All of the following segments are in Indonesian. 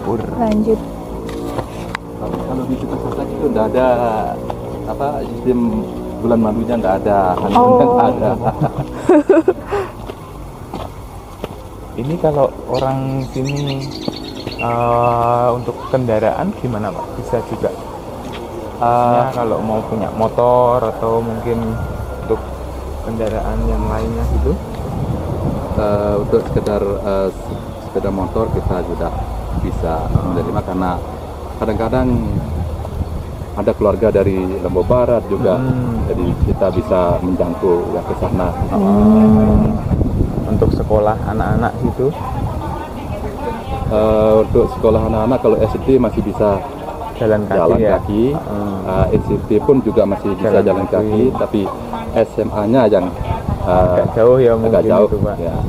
dapur. Lanjut. Kalau di Suka Sasak itu nggak ada sistem bulan madunya, nggak ada, honeymoon-nya nggak ada. Ini kalau orang sini untuk kendaraan gimana Pak? Bisa juga? Kalau mau punya motor atau mungkin untuk kendaraan yang lainnya gitu? Untuk sekedar sepeda motor kita juga bisa menerima, karena kadang-kadang ada keluarga dari Lombok Barat juga, jadi kita bisa menjangkau yang ke sana. Untuk sekolah anak-anak gitu? Untuk sekolah anak-anak kalau SD masih bisa Jalan kaki. SMP pun juga masih bisa jalan kaki, tapi SMA-nya yang Agak jauh ya mungkin agak jauh itu, Pak. ya.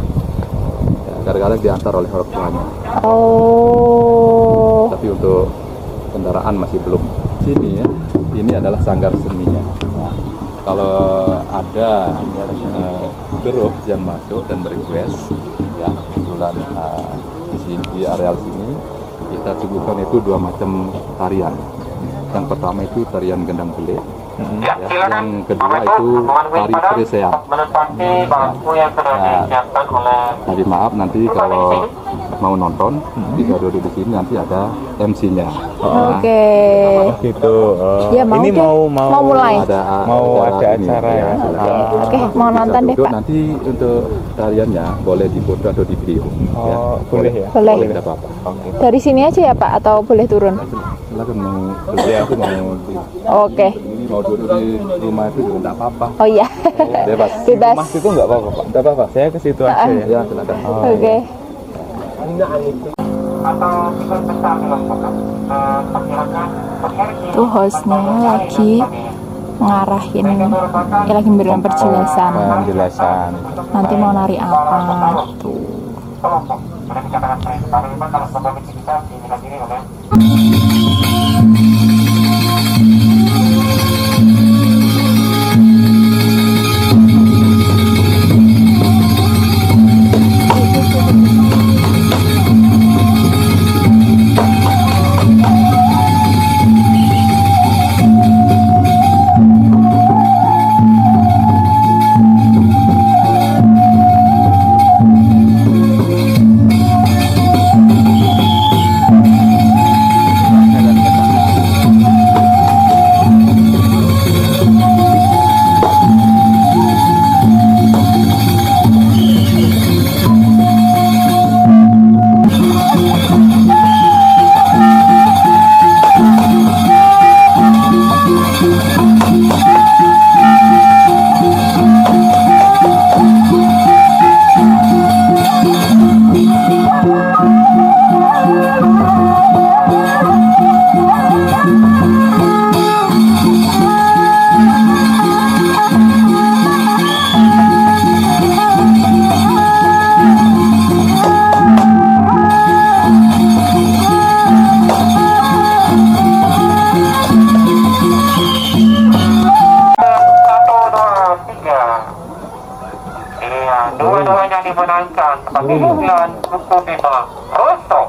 Kadang-kadang diantar oleh orang tuanya. Oh. Tapi untuk kendaraan masih belum. Sini ya, ini adalah sanggar seninya. Kalau ada grup yang masuk dan request, ya kebetulan di sini, di areal sini kita suguhkan itu 2 macam tarian. Yang pertama itu tarian gendang belik. Yang kedua itu tari perisean. Jadi maaf, nanti kalau mau nonton bisa duduk di sini, nanti ada MC-nya. Oke. Gitu. Ya, mau ini deh. mau mulai. ada ini, acara ya. Oke, mau nonton deh, Pak. Nanti untuk tariannya boleh difoto atau di video. Boleh ya? Boleh. Tidak apa-apa. Dari sini aja ya, Pak, atau boleh turun? Silakan mau Oke. mau duduk di rumah itu juga tidak apa-apa. Oh iya. Bebas. Bebas. Mas itu nggak apa-apa Pak? Tidak apa-apa. Saya ke situ aja ya. Ya, silakan. Oke. Tuh hostnya lagi ngarahin, lagi memberikan penjelasan. Penjelasan. Nanti mau nari apa tuh. Dua-duanya dimenangkan sebagai iklan untuk tema Rosto.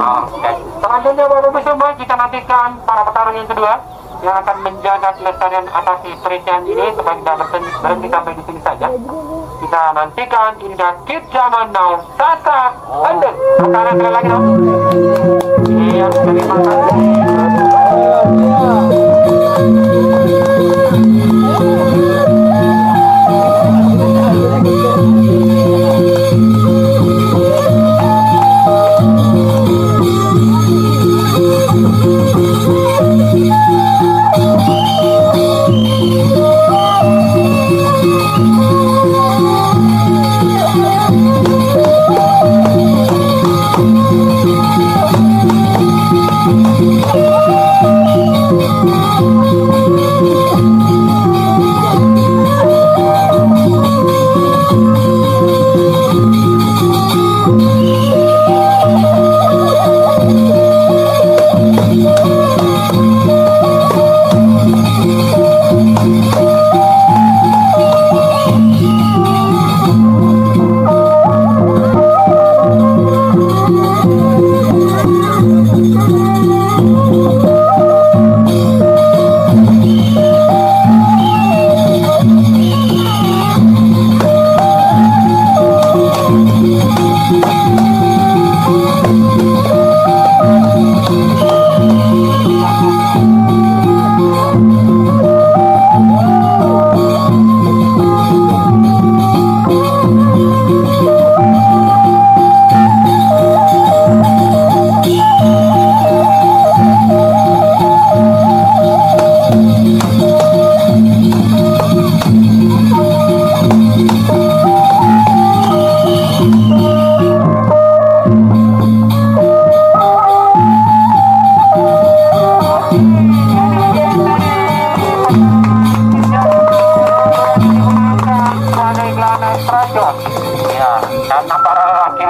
Oke. Selanjutnya Bapak semua kita nantikan para petarung yang kedua yang akan menjaga kelestarian atasi peristiwa ini supaya tidak berhenti sampai di sini saja. Kita nantikan Indah Kid Zaman Now Sasak Anda. Sekarang sekali lagi dong. Iya, terima kasih.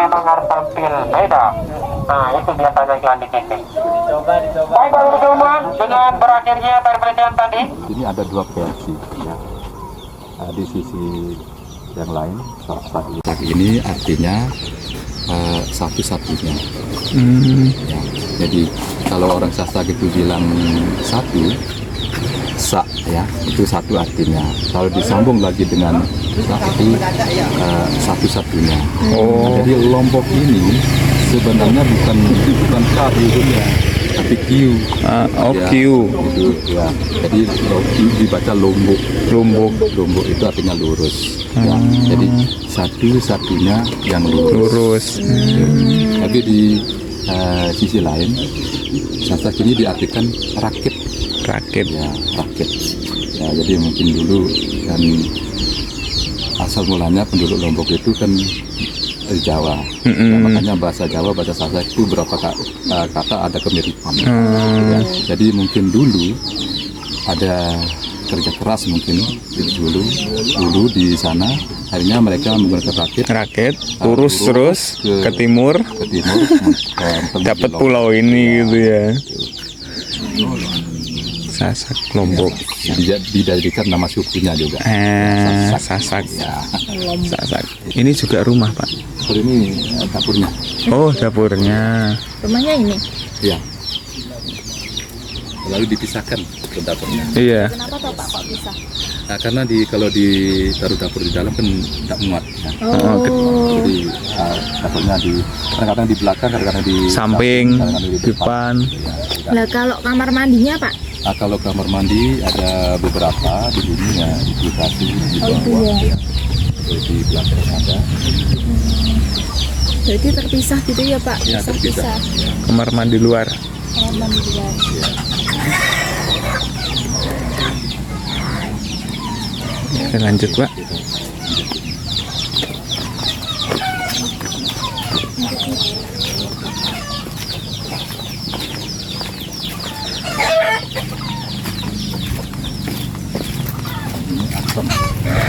memang harus tampil beda. Nah, itu biasanya iklan di titik. Baik, Bapak Ibu, dengan berakhirnya perpelitian tadi. Ini ada dua versi ya. Di sisi yang lain, satu ini artinya satu-satunya. Ya, jadi kalau orang Sasak itu bilang satu, sak ya, itu satu artinya. Kalau disambung lagi dengan satu, satu-satunya. Jadi Lombok ini sebenarnya bukan K hurufnya, tapi Q. Q. Itu ya. Jadi dibaca Lombok. Lombok itu artinya lurus. Ya. Jadi satu-satunya yang lurus. Tapi di sisi lain, Sasak ini diartikan rakit ya, rakit. Ya, jadi mungkin dulu kan asal mulanya penduduk Lombok itu kan dari Jawa. Ya, makanya bahasa Jawa, bahasa Sasak itu berapa kata ada kemiripan. Ya, jadi mungkin dulu ada kerja keras mungkin dulu di sana. Akhirnya mereka menggunakan rakit lurus terus ke timur Dapat pulau ini gitu ya. Sasak Lombok. Dijadikan nama sukunya juga. Sasak. Ya. Sasak. Ini juga rumah, Pak. Ini dapurnya. Oh, dapurnya. Rumahnya ini. Iya. Lalu dipisahkan ke dapurnya. Iya. Kenapa toh Pak kok bisa? Nah, karena kalau ditaruh dapur di dalam kan tidak muat. Ya. Jadi dapurnya kadang-kadang di belakang, kadang-kadang di Samping, kadang-kadang di depan. depan. Nah, kalau kamar mandinya Pak? Nah, kalau kamar mandi ada beberapa di dunia, di kasih di bawah, ya. Di belakang ada. Berarti terpisah gitu ya Pak? Ya, terpisah. Kamar mandi luar. Kamar mandi luar. Ya. Oke, lanjut, Pak.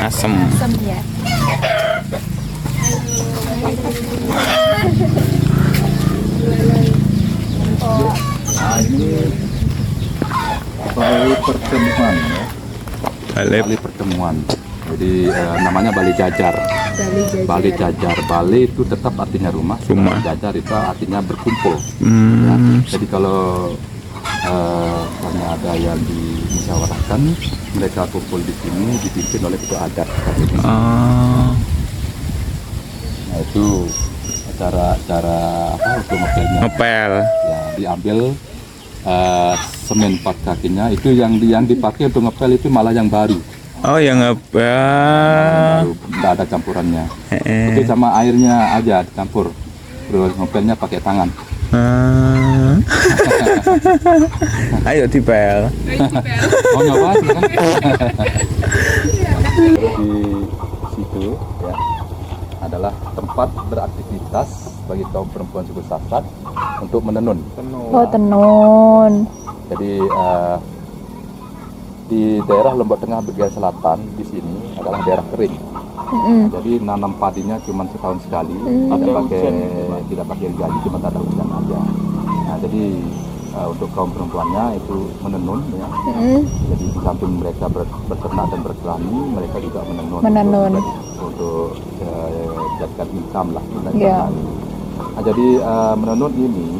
Asem. Asam ya. Nah, ini balai pertemuan ya. Balai pertemuan. Jadi namanya Balai Jajar. Balai Jajar. Balai itu tetap artinya rumah. Rumah. Jajar itu artinya berkumpul. Ya. Jadi kalau karena ada yang dimusyawarahkan, mereka kumpul di sini dipimpin oleh ketua adat. Nah, itu cara apa untuk ngepelnya. Ngepel. Ya, diambil semen 4 kakinya, itu yang dipakai untuk ngepel itu malah yang baru. Oh, yang ngepel. Tidak ada campurannya. Itu sama airnya aja dicampur. Terus ngepelnya pakai tangan. Ayo dipel. Mau nyoba kan? Di situ ya adalah tempat beraktivitas bagi kaum perempuan suku Sasak untuk menenun. Oh, tenun. Jadi di daerah Lombok Tengah bagian selatan di sini adalah daerah kering. Jadi nanam padinya cuma setahun sekali, tidak pakai irigasi, cuma ada hujan aja. Nah, jadi untuk kaum perempuannya itu menenun ya. Jadi di samping mereka berternak dan berkelani, mereka juga menenun. Untuk jadikan income lah. Yeah. Nah, jadi menenun ini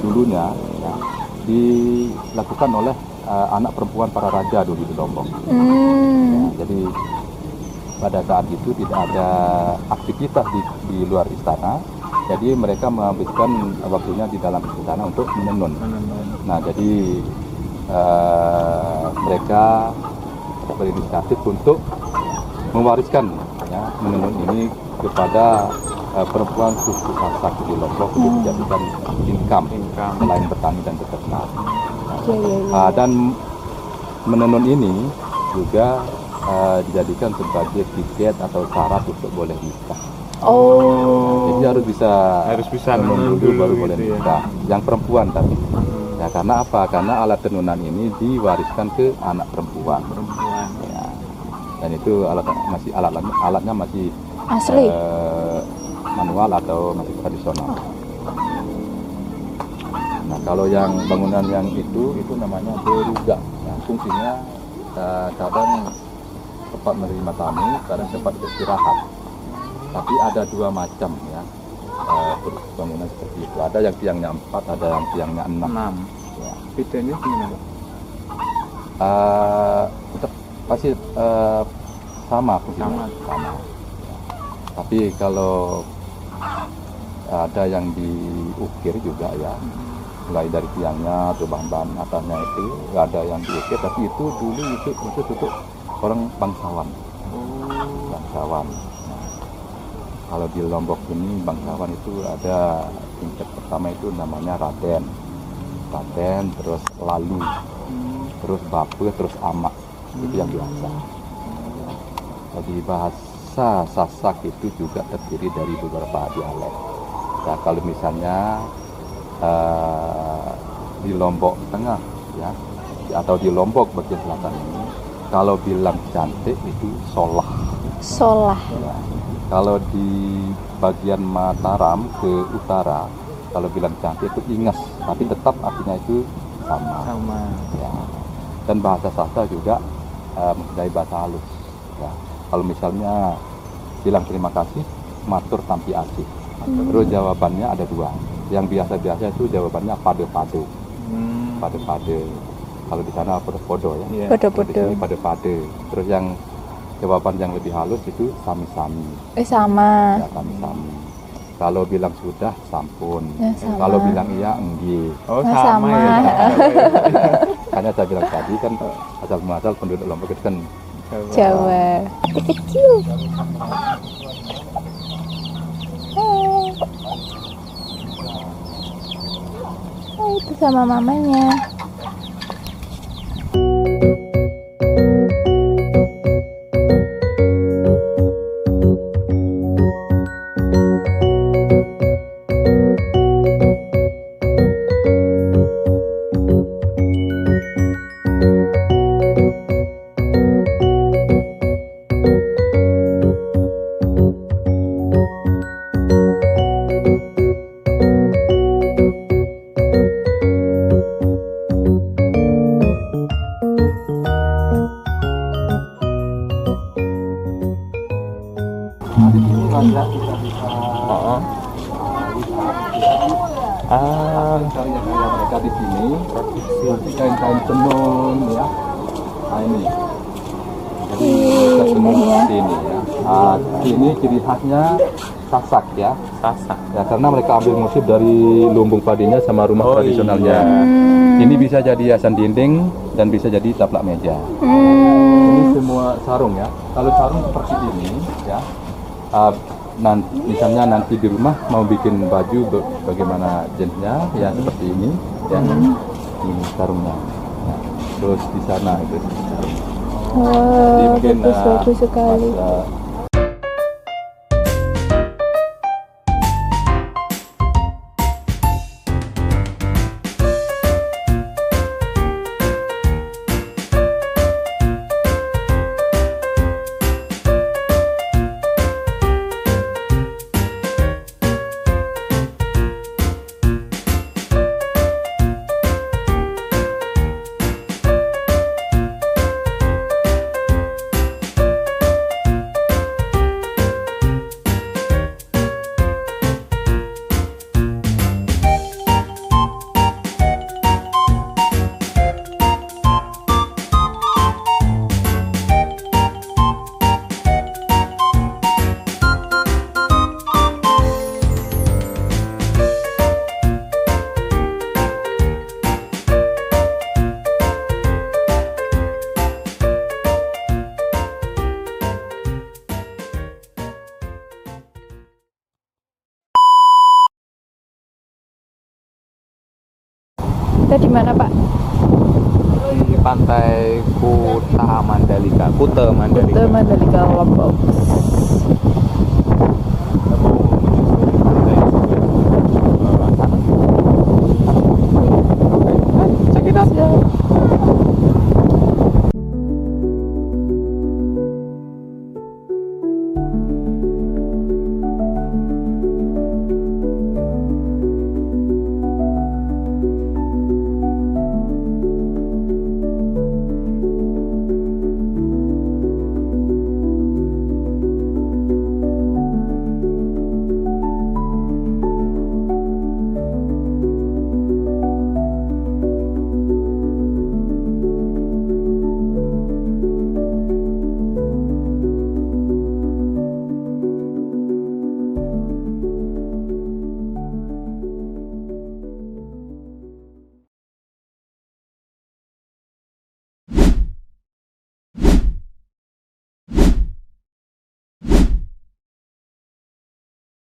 dulunya ya, dilakukan oleh anak perempuan para raja dulu di Lombok. Ya, jadi pada saat itu tidak ada aktivitas di luar istana, jadi mereka menghabiskan waktunya di dalam istana untuk menenun. Nah, jadi mereka berinisiatif untuk mewariskan ya, menenun ini kepada perempuan suku Sasak di Lombok untuk dijadikan income selain bertani dan beternak. Dan menenun ini juga dijadikan sebagai tiket atau syarat untuk boleh nikah. Jadi harus bisa menenun dulu baru boleh nikah. Yang perempuan tapi. Ya, karena apa? Karena alat tenunan ini diwariskan ke anak perempuan. Ya. Dan itu alatnya masih asli. manual atau masih tradisional. Nah, kalau yang bangunan yang itu namanya beruga. Nah, fungsinya kadang tempat menerima tamu, kadang tempat istirahat. Tapi ada dua macam ya bangunan seperti itu. Ada yang tiangnya 4, ada yang tiangnya 6. Ya. Bedanya gimana? Tetap pasti sama fungsinya. Sama. Tapi kalau ada yang diukir juga ya, mulai dari tiangnya atau bahan-bahan atasnya itu ada yang diukir, tapi itu dulu itu khusus untuk orang bangsawan. Bangsawan. Nah, kalau di Lombok ini bangsawan itu ada tingkat pertama itu namanya Raden, terus Lalu, terus Bape, terus Amak. Itu yang biasa. Jadi bahasa Sasak itu juga terdiri dari beberapa dialek. Nah, kalau misalnya di Lombok Tengah ya, atau di Lombok bagian selatan ini, kalau bilang cantik itu solah. Ya. Kalau di bagian Mataram ke utara, kalau bilang cantik itu ingas, tapi tetap artinya itu sama. Ya. Dan bahasa Sasak juga mempunyai bahasa halus. Ya. Kalau misalnya bilang terima kasih, matur tampi asih. Terus jawabannya ada dua. Yang biasa-biasa itu jawabannya pade-pade. Pade-pade. Kalau di sana podo-podo ya. Podo-podo. Di sini pade-pade. Terus yang jawaban yang lebih halus itu sami-sami. Sama. Ya, sami-sami. Kalau bilang sudah, sampun. Ya, sama. Kalau bilang iya, enggih. Oh, Sama. sama ya. Karena saya bilang tadi kan asal muasal penduduk Lombok itu kan Jawa. Kecil. Itu sama mamanya. karya mereka di sini, seperti kain-kain tenun ya. Nah ini, jadi mereka tenun di sini ya. Ini ciri khasnya Sasak ya. Sasak. Ya karena mereka ambil motif dari lumbung padinya sama rumah tradisionalnya. Ini bisa jadi hiasan dinding dan bisa jadi taplak meja. Ini semua sarung ya. Kalau sarung seperti ini ya. Misalnya nanti di rumah mau bikin baju bagaimana jenisnya ya seperti ini ya. Ini sarungnya. Nah, terus di sana itu sarung. Wah, bagus sekali. Kita di mana, Pak? Di pantai Kuta Mandalika, Lombok.